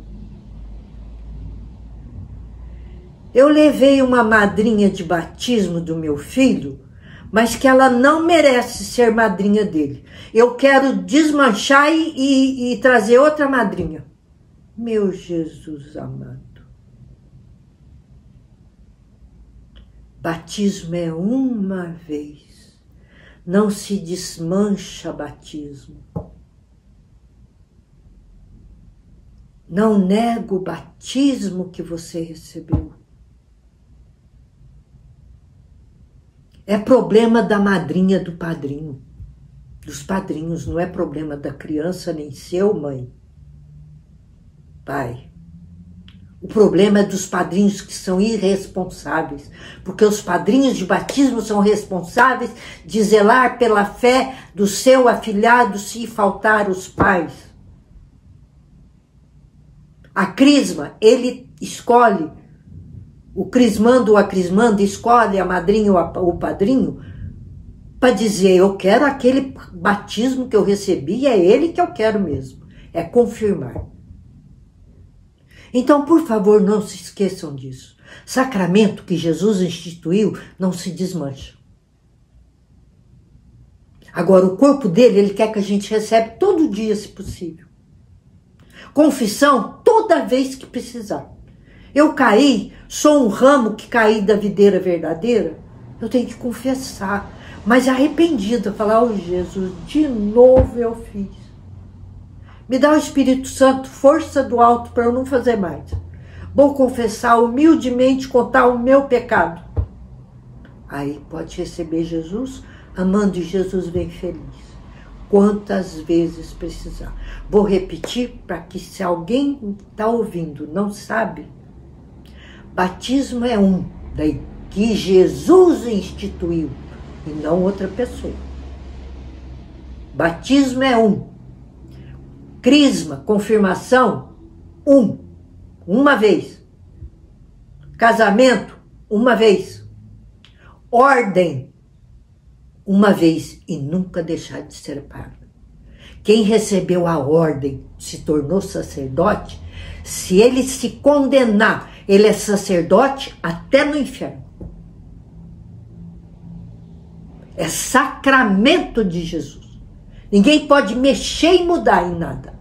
S2: Eu levei uma madrinha de batismo do meu filho, mas que ela não merece ser madrinha dele. Eu quero desmanchar e trazer outra madrinha. Meu Jesus amado. Batismo é uma vez. Não se desmancha batismo. Não nega o batismo que você recebeu. É problema da madrinha, do padrinho, dos padrinhos, não é problema da criança, nem seu, mãe, pai. O problema é dos padrinhos que são irresponsáveis, porque os padrinhos de batismo são responsáveis de zelar pela fé do seu afilhado se faltar os pais. A crisma, ele escolhe, o crismando ou a crismanda escolhe a madrinha ou o padrinho para dizer, eu quero aquele batismo que eu recebi, é ele que eu quero mesmo, é confirmar. Então, por favor, não se esqueçam disso. Sacramento que Jesus instituiu não se desmancha. Agora, o corpo dele, ele quer que a gente receba todo dia, se possível. Confissão, toda vez que precisar. Eu caí, sou um ramo que caí da videira verdadeira, eu tenho que confessar. Mas arrependida, falar, oh Jesus, de novo eu fiz. Me dá o Espírito Santo, força do alto para eu não fazer mais. Vou confessar humildemente, contar o meu pecado. Aí pode receber Jesus, amando e Jesus vem feliz. Quantas vezes precisar. Vou repetir para que se alguém está ouvindo não sabe, batismo é um. Daí que Jesus instituiu e não outra pessoa. Batismo é um. Crisma, confirmação, uma vez. Casamento, uma vez. Ordem, uma vez, e nunca deixar de ser pago. Quem recebeu a ordem se tornou sacerdote. Se ele se condenar, ele é sacerdote até no inferno. É sacramento de Jesus. Ninguém pode mexer e mudar em nada.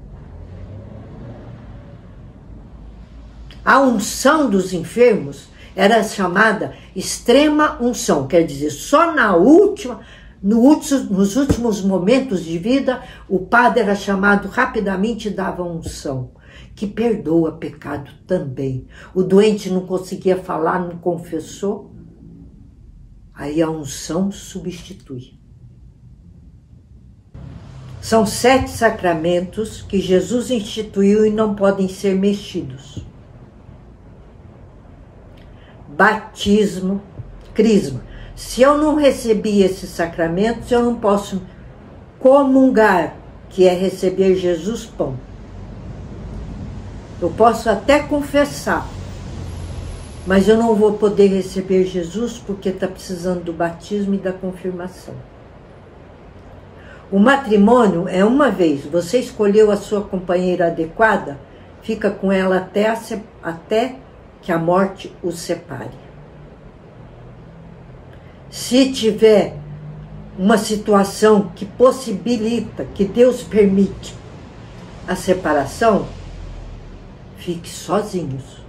S2: A unção dos enfermos era chamada extrema unção, quer dizer, só nos últimos momentos de vida, o padre era chamado rapidamente e dava unção, que perdoa pecado também. O doente não conseguia falar, não confessou, aí a unção substitui. São 7 sacramentos que Jesus instituiu e não podem ser mexidos. Batismo, crisma. Se eu não recebi esses sacramentos, eu não posso comungar, que é receber Jesus pão. Eu posso até confessar, mas eu não vou poder receber Jesus porque está precisando do batismo e da confirmação. O matrimônio é uma vez. Você escolheu a sua companheira adequada, fica com ela até que a morte os separe. Se tiver uma situação que possibilita, que Deus permite a separação, fique sozinhos,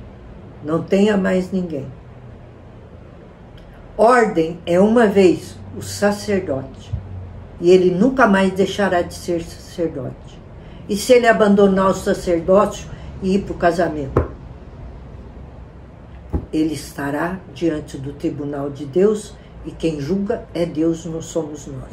S2: não tenha mais ninguém. Ordem é uma vez o sacerdote, e ele nunca mais deixará de ser sacerdote. E se ele abandonar o sacerdócio e ir para o casamento? Ele estará diante do tribunal de Deus, e quem julga é Deus, não somos nós.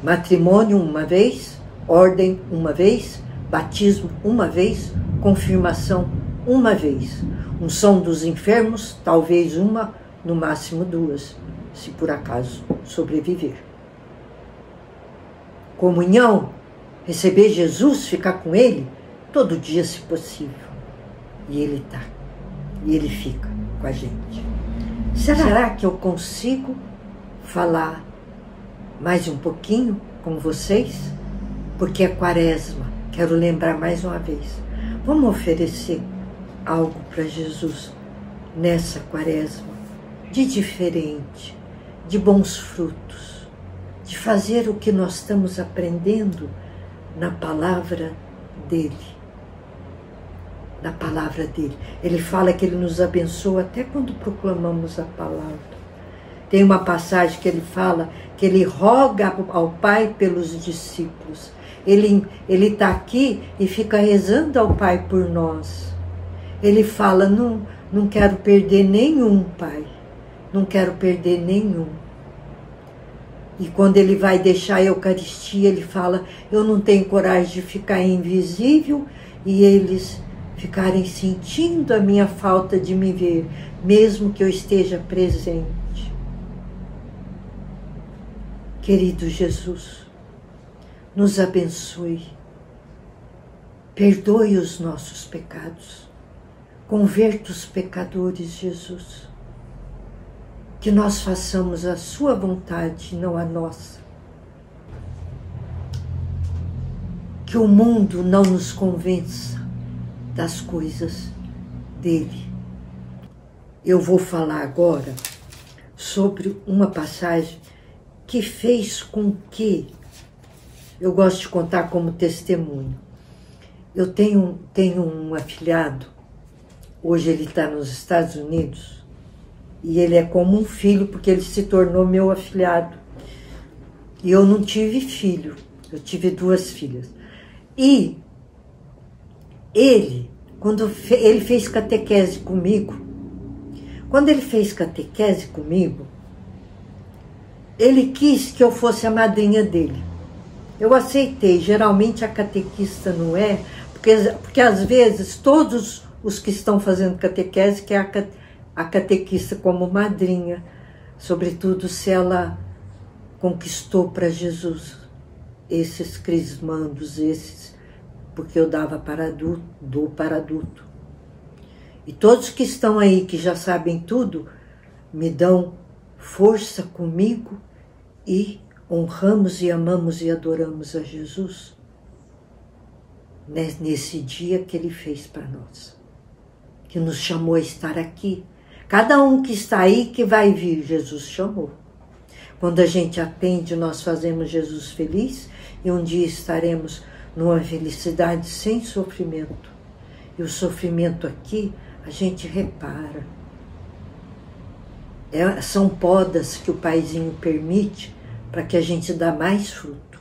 S2: Matrimônio uma vez, ordem uma vez, batismo uma vez, confirmação uma vez. Unção dos enfermos, talvez uma, no máximo 2, se por acaso sobreviver. Comunhão, receber Jesus, ficar com Ele, todo dia se possível. E Ele está, e Ele fica com a gente. Será que eu consigo falar mais um pouquinho com vocês? Porque é quaresma, quero lembrar mais uma vez. Vamos oferecer algo para Jesus nessa quaresma, de diferente, de bons frutos, de fazer o que nós estamos aprendendo na palavra dele. Na palavra dele. Ele fala que ele nos abençoa até quando proclamamos a palavra. Tem uma passagem que ele fala que ele roga ao Pai pelos discípulos. Ele está aqui e fica rezando ao Pai por nós. Ele fala, não quero perder nenhum, Pai. Não quero perder nenhum. E quando ele vai deixar a Eucaristia, ele fala, eu não tenho coragem de ficar invisível e eles ficarem sentindo a minha falta de me ver, mesmo que eu esteja presente. Querido Jesus, nos abençoe, perdoe os nossos pecados, converta os pecadores, Jesus, que nós façamos a sua vontade, não a nossa. Que o mundo não nos convença das coisas dele. Eu vou falar agora sobre uma passagem que fez com que, eu gosto de contar como testemunho. Eu tenho um afilhado, hoje ele está nos Estados Unidos, e ele é como um filho, porque ele se tornou meu afilhado. E eu não tive filho, eu tive 2 filhas. E quando ele fez catequese comigo, ele quis que eu fosse a madrinha dele. Eu aceitei, geralmente a catequista não é, Porque às vezes todos os que estão fazendo catequese quer a catequista como madrinha, sobretudo se ela conquistou para Jesus esses crismandos, porque eu dava para adulto, dou para adulto. E todos que estão aí, que já sabem tudo, me dão força comigo e honramos e amamos e adoramos a Jesus nesse dia que Ele fez para nós, que nos chamou a estar aqui. Cada um que está aí que vai vir, Jesus chamou. Quando a gente atende, nós fazemos Jesus feliz e um dia estaremos numa felicidade sem sofrimento. E o sofrimento aqui a gente repara. São podas que o Paizinho permite para que a gente dê mais fruto.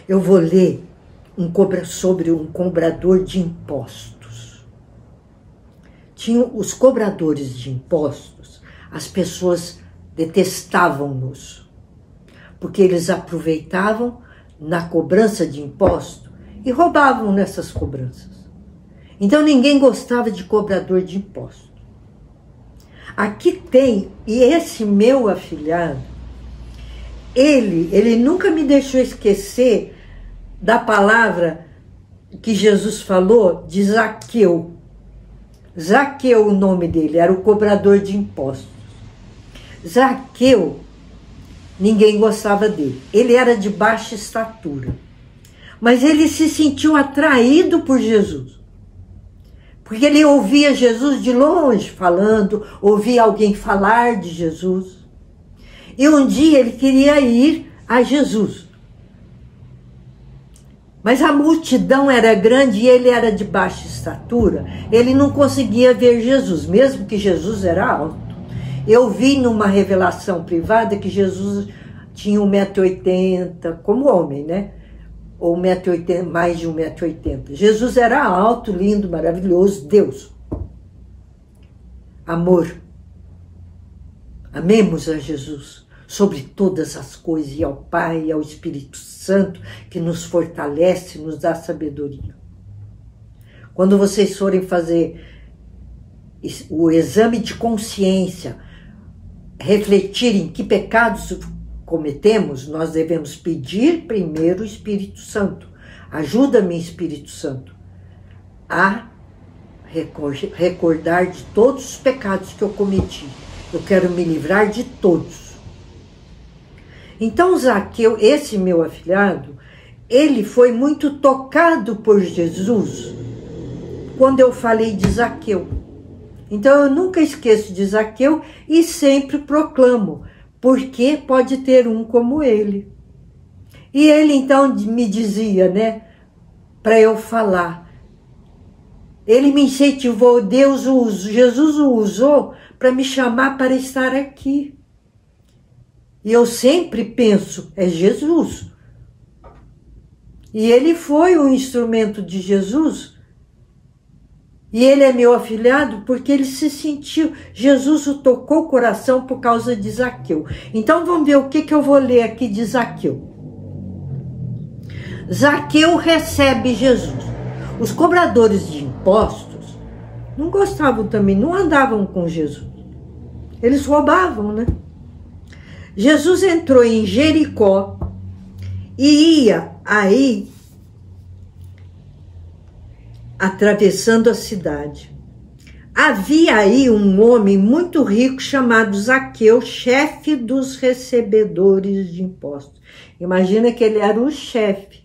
S2: Eu vou ler sobre um cobrador de impostos. Tinham os cobradores de impostos, as pessoas detestavam-nos, porque eles aproveitavam na cobrança de imposto e roubavam nessas cobranças. Então ninguém gostava de cobrador de imposto. Aqui tem, e esse meu afilhado, ele nunca me deixou esquecer da palavra que Jesus falou de Zaqueu. Zaqueu, o nome dele, era o cobrador de impostos. Zaqueu, ninguém gostava dele. Ele era de baixa estatura. Mas ele se sentiu atraído por Jesus. Porque ele ouvia Jesus de longe falando, ouvia alguém falar de Jesus. E um dia ele queria ir a Jesus. Mas a multidão era grande e ele era de baixa estatura. Ele não conseguia ver Jesus, mesmo que Jesus era alto. Eu vi numa revelação privada que Jesus tinha 1,80 m, como homem, né? Ou 1,80 m, mais de 1,80 m. Jesus era alto, lindo, maravilhoso, Deus. Amor. Amemos a Jesus sobre todas as coisas, e ao Pai e ao Espírito Santo, que nos fortalece, nos dá sabedoria. Quando vocês forem fazer o exame de consciência, refletirem que pecados cometemos, nós devemos pedir primeiro o Espírito Santo. Ajuda-me, Espírito Santo, a recordar de todos os pecados que eu cometi. Eu quero me livrar de todos. Então Zaqueu, esse meu afilhado, ele foi muito tocado por Jesus quando eu falei de Zaqueu. Então eu nunca esqueço de Zaqueu e sempre proclamo, porque pode ter um como ele. E ele então me dizia, né, para eu falar. Ele me incentivou, Jesus o usou para me chamar para estar aqui. E eu sempre penso, é Jesus. E ele foi um instrumento de Jesus. E ele é meu afilhado porque ele se sentiu, Jesus o tocou o coração por causa de Zaqueu. Então vamos ver o que eu vou ler aqui de Zaqueu. Zaqueu recebe Jesus. Os cobradores de impostos não gostavam também, não andavam com Jesus. Eles roubavam, né? Jesus entrou em Jericó e ia aí atravessando a cidade. Havia aí um homem muito rico chamado Zaqueu, chefe dos recebedores de impostos. Imagina que ele era o chefe.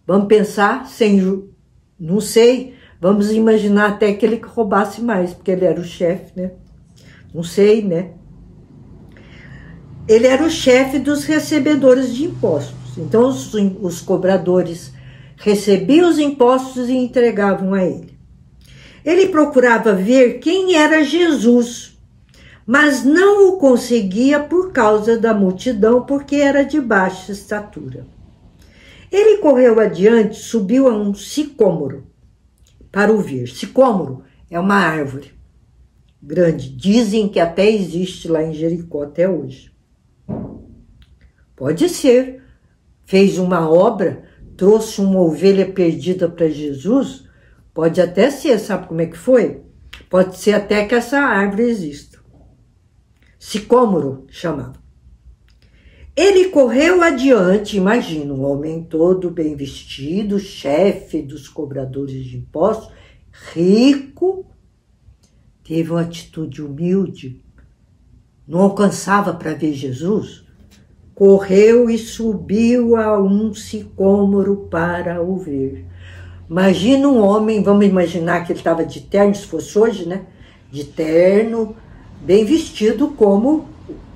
S2: Vamos pensar, não sei, vamos imaginar até que ele roubasse mais, porque ele era o chefe, né? Não sei, né? Ele era o chefe dos recebedores de impostos. Então, os cobradores recebiam os impostos e entregavam a ele. Ele procurava ver quem era Jesus, mas não o conseguia por causa da multidão, porque era de baixa estatura. Ele correu adiante, subiu a um sicômoro para o ver. Sicômoro é uma árvore grande. Dizem que até existe lá em Jericó até hoje. Pode ser. Fez uma obra trouxe uma ovelha perdida para Jesus? Pode até ser, sabe como é que foi? Pode ser até que essa árvore exista. Sicômoro chamava. Ele correu adiante, imagina, um homem todo bem vestido, chefe dos cobradores de impostos, rico, teve uma atitude humilde, não alcançava para ver Jesus, correu e subiu a um sicômoro para o ver. Imagina um homem, vamos imaginar que ele estava de terno, se fosse hoje, né? De terno, bem vestido como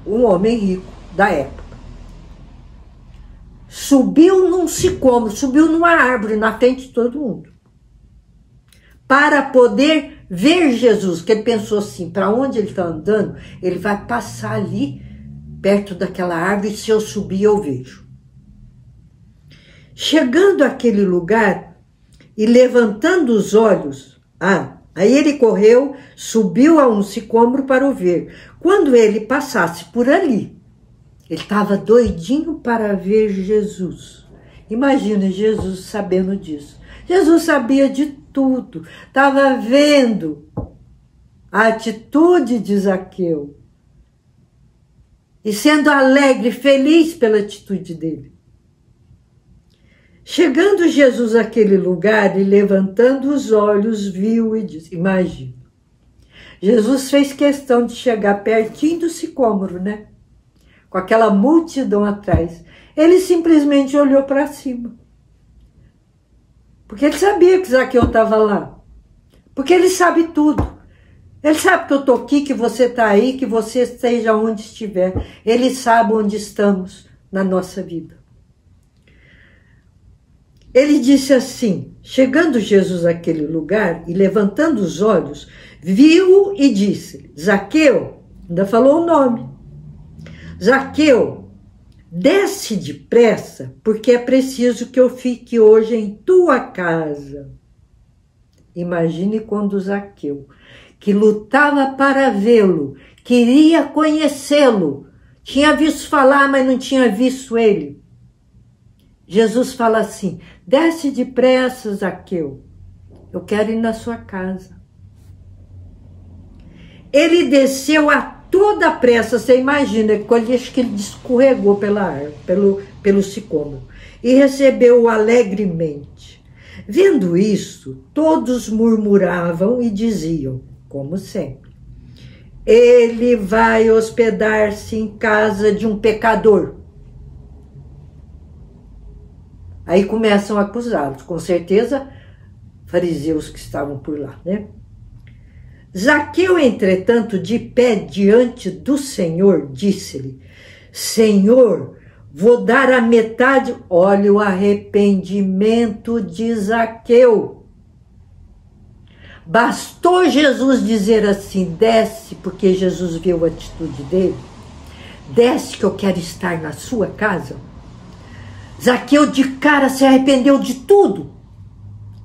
S2: um homem rico da época. Subiu num sicômoro, subiu numa árvore na frente de todo mundo. Para poder ver Jesus, que ele pensou assim, para onde ele está andando, ele vai passar ali, perto daquela árvore, se eu subir eu vejo. Chegando àquele lugar e levantando os olhos, aí ele correu, subiu a um sicômoro para o ver. Quando ele passasse por ali, ele estava doidinho para ver Jesus. Imagina Jesus sabendo disso. Jesus sabia de tudo, estava vendo a atitude de Zaqueu e sendo alegre, feliz pela atitude dele. Chegando Jesus àquele lugar e levantando os olhos, viu e disse, imagina, Jesus fez questão de chegar pertinho do sicômoro, né? Com aquela multidão atrás. Ele simplesmente olhou para cima. Porque ele sabia que Zaqueu estava lá. Porque ele sabe tudo. Ele sabe que eu estou aqui, que você está aí, que você esteja onde estiver. Ele sabe onde estamos na nossa vida. Ele disse assim, chegando Jesus àquele lugar e levantando os olhos, viu e disse, Zaqueu, ainda falou o nome, Zaqueu, desce depressa, porque é preciso que eu fique hoje em tua casa. Imagine quando Zaqueu, que lutava para vê-lo, queria conhecê-lo, tinha visto falar, mas não tinha visto ele. Jesus fala assim, desce depressa, Zaqueu, eu quero ir na sua casa. Ele desceu a toda pressa, você imagina, acho que ele escorregou pela árvore, pelo sicômoro, e recebeu-o alegremente. Vendo isso, todos murmuravam e diziam, como sempre, ele vai hospedar-se em casa de um pecador. Aí começam a acusá-los, com certeza, fariseus que estavam por lá, né? Zaqueu, entretanto, de pé diante do Senhor, disse-lhe, Senhor, vou dar a metade. Olha o arrependimento de Zaqueu. Bastou Jesus dizer assim, desce, porque Jesus viu a atitude dele. Desce que eu quero estar na sua casa. Zaqueu de cara se arrependeu de tudo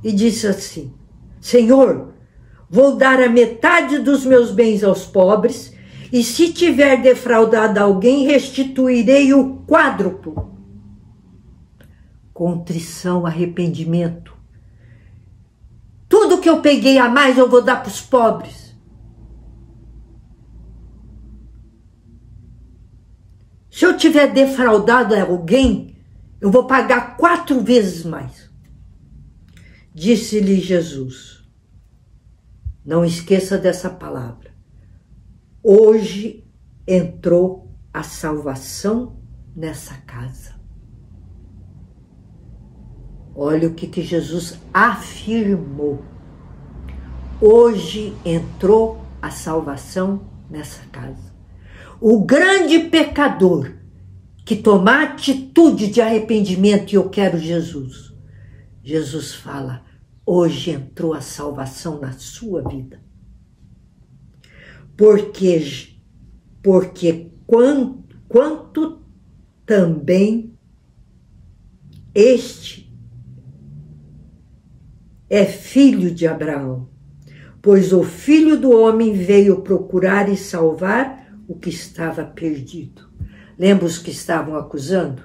S2: e disse assim, Senhor, vou dar a metade dos meus bens aos pobres e se tiver defraudado alguém, restituirei o quádruplo. Contrição, arrependimento. Tudo que eu peguei a mais eu vou dar para os pobres. Se eu tiver defraudado alguém, eu vou pagar 4 vezes mais. Disse-lhe Jesus, não esqueça dessa palavra. Hoje entrou a salvação nessa casa. Olha o que Jesus afirmou. Hoje entrou a salvação nessa casa. O grande pecador que tomar atitude de arrependimento, e eu quero Jesus. Jesus fala, hoje entrou a salvação na sua vida. Porque quanto também este é filho de Abraão, pois o Filho do Homem veio procurar e salvar o que estava perdido. Lembra os que estavam acusando?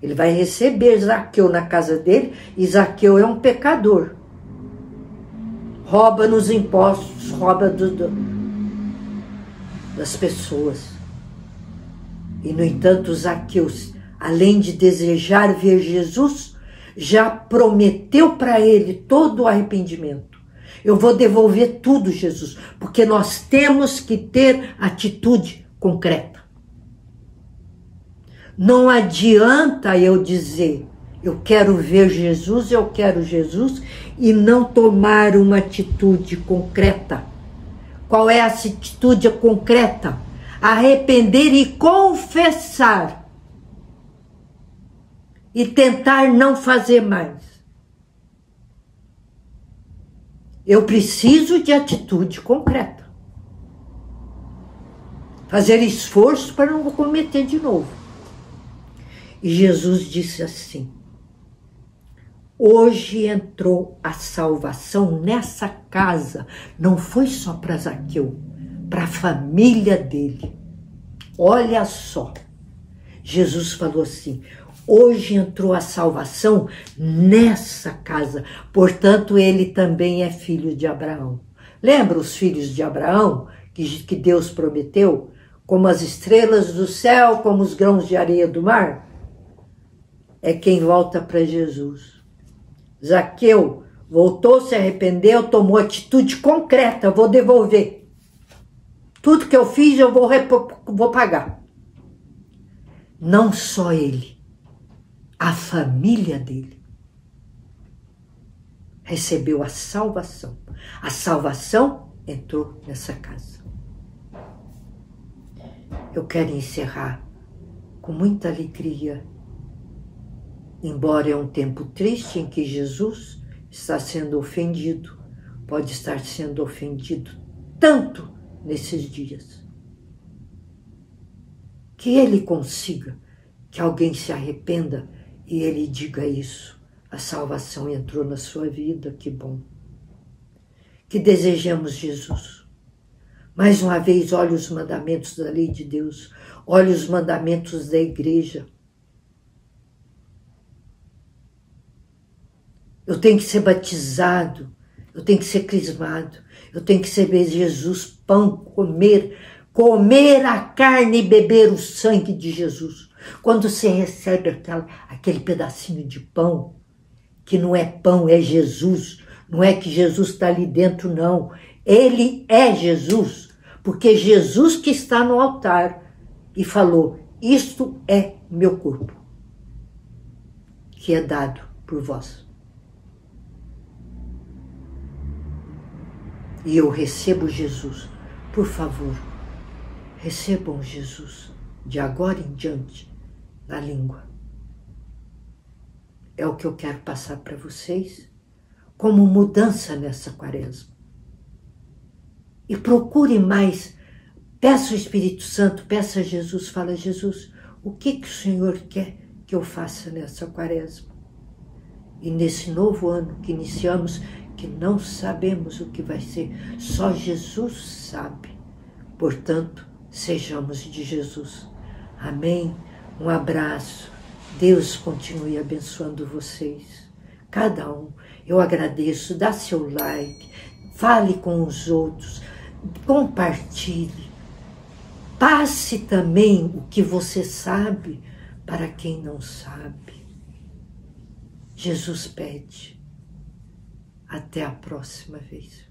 S2: Ele vai receber Zaqueu na casa dele, e Zaqueu é um pecador. Rouba nos impostos, rouba das pessoas. E, no entanto, Zaqueu, além de desejar ver Jesus, já prometeu para ele todo o arrependimento. Eu vou devolver tudo, Jesus, porque nós temos que ter atitude concreta. Não adianta eu dizer, eu quero ver Jesus, eu quero Jesus, e não tomar uma atitude concreta. Qual é a atitude concreta? Arrepender e confessar. E tentar não fazer mais. Eu preciso de atitude concreta. Fazer esforço para não cometer de novo. E Jesus disse assim: hoje entrou a salvação nessa casa. Não foi só para Zaqueu, para a família dele. Olha só. Jesus falou assim: hoje entrou a salvação nessa casa. Portanto, ele também é filho de Abraão. Lembra os filhos de Abraão que Deus prometeu? Como as estrelas do céu, como os grãos de areia do mar? É quem volta para Jesus. Zaqueu voltou, se arrependeu, tomou atitude concreta: vou devolver. Tudo que eu fiz eu vou pagar. Não só ele, a família dele recebeu a salvação. A salvação entrou nessa casa. Eu quero encerrar com muita alegria, embora é um tempo triste em que Jesus está sendo ofendido, pode estar sendo ofendido tanto nesses dias. Que ele consiga, que alguém se arrependa e ele diga isso. A salvação entrou na sua vida, que bom. Que desejamos Jesus. Mais uma vez, olhe os mandamentos da lei de Deus, olhe os mandamentos da igreja. Eu tenho que ser batizado, eu tenho que ser crismado, eu tenho que ser Jesus, pão, comer a carne e beber o sangue de Jesus. Quando você recebe aquele pedacinho de pão, que não é pão, é Jesus, não é que Jesus está ali dentro, não. Ele é Jesus, porque Jesus que está no altar e falou: isto é meu corpo, que é dado por vós. E eu recebo Jesus. Por favor, recebam Jesus de agora em diante na língua. É o que eu quero passar para vocês como mudança nessa quaresma. E procure mais, peça o Espírito Santo, peça a Jesus, fala: Jesus, o que o Senhor quer que eu faça nessa quaresma? E nesse novo ano que iniciamos, que não sabemos o que vai ser, só Jesus sabe. Portanto, sejamos de Jesus. Amém? Um abraço. Deus continue abençoando vocês. Cada um. Eu agradeço. Dá seu like. Fale com os outros. Compartilhe. Passe também o que você sabe para quem não sabe. Jesus pede. Até a próxima vez.